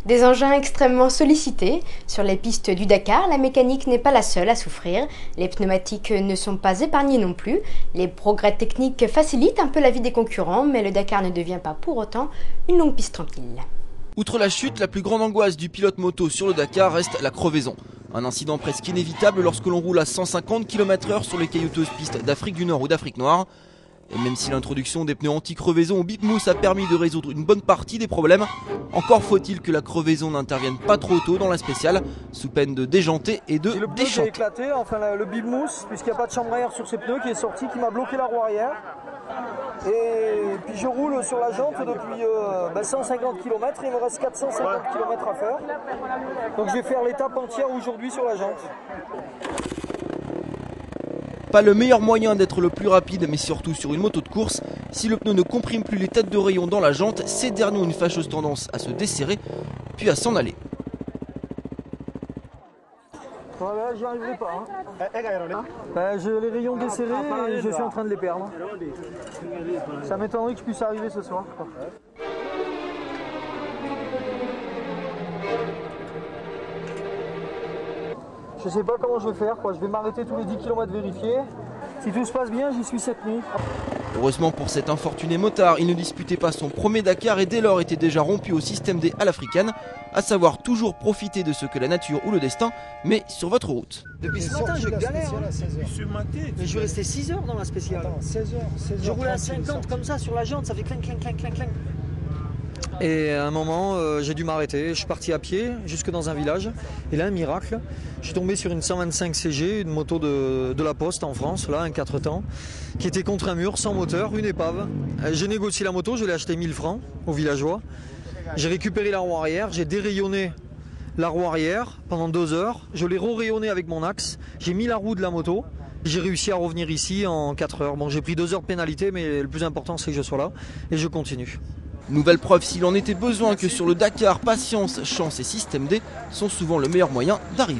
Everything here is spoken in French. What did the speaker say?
Des engins extrêmement sollicités. Sur les pistes du Dakar, la mécanique n'est pas la seule à souffrir. Les pneumatiques ne sont pas épargnés non plus. Les progrès techniques facilitent un peu la vie des concurrents, mais le Dakar ne devient pas pour autant une longue piste tranquille. Outre la chute, la plus grande angoisse du pilote moto sur le Dakar reste la crevaison. Un incident presque inévitable lorsque l'on roule à 150 km/h sur les caillouteuses pistes d'Afrique du Nord ou d'Afrique noire. Et même si l'introduction des pneus anti-crevaison au Bip-Mousse a permis de résoudre une bonne partie des problèmes, encore faut-il que la crevaison n'intervienne pas trop tôt dans la spéciale, sous peine de déjanter et de le pneu qui a éclaté, enfin le Bip-Mousse, puisqu'il n'y a pas de chambre à air sur ces pneus, qui est sorti, qui m'a bloqué la roue arrière. Et puis je roule sur la jante depuis 150 km, il me reste 450 km à faire. Donc je vais faire l'étape entière aujourd'hui sur la jante. Pas le meilleur moyen d'être le plus rapide, mais surtout sur une moto de course. Si le pneu ne comprime plus les têtes de rayon dans la jante, ces derniers ont une fâcheuse tendance à se desserrer, puis à s'en aller. Voilà, j'y arriverai pas. J'ai les rayons desserrés et je suis en train de les perdre. Ça m'étonnerait que je puisse arriver ce soir. Je sais pas comment je vais faire, je vais m'arrêter tous les 10 km vérifier. Si tout se passe bien, j'y suis cette nuit. Heureusement pour cet infortuné motard, il ne disputait pas son premier Dakar et dès lors était déjà rompu au système D à l'africaine, à savoir toujours profiter de ce que la nature ou le destin met sur votre route. Depuis ce matin, je galère. Mais je vais rester 6 heures dans la spéciale. 16 heures. Je roulais à 50 comme ça sur la jante, ça fait clink, clink, clink, clink, clink. Et à un moment, j'ai dû m'arrêter. Je suis parti à pied jusque dans un village. Et là, un miracle. Je suis tombé sur une 125 CG, une moto de la Poste en France, là, un 4 temps, qui était contre un mur, sans moteur, une épave. J'ai négocié la moto, je l'ai acheté 1000 francs aux villageois. J'ai récupéré la roue arrière, j'ai dérayonné la roue arrière pendant 2 heures. Je l'ai re-rayonné avec mon axe. J'ai mis la roue de la moto. J'ai réussi à revenir ici en 4 heures. Bon, j'ai pris 2 heures de pénalité, mais le plus important, c'est que je sois là. Et je continue. Nouvelle preuve s'il en était besoin que sur le Dakar, patience, chance et système D sont souvent le meilleur moyen d'arriver.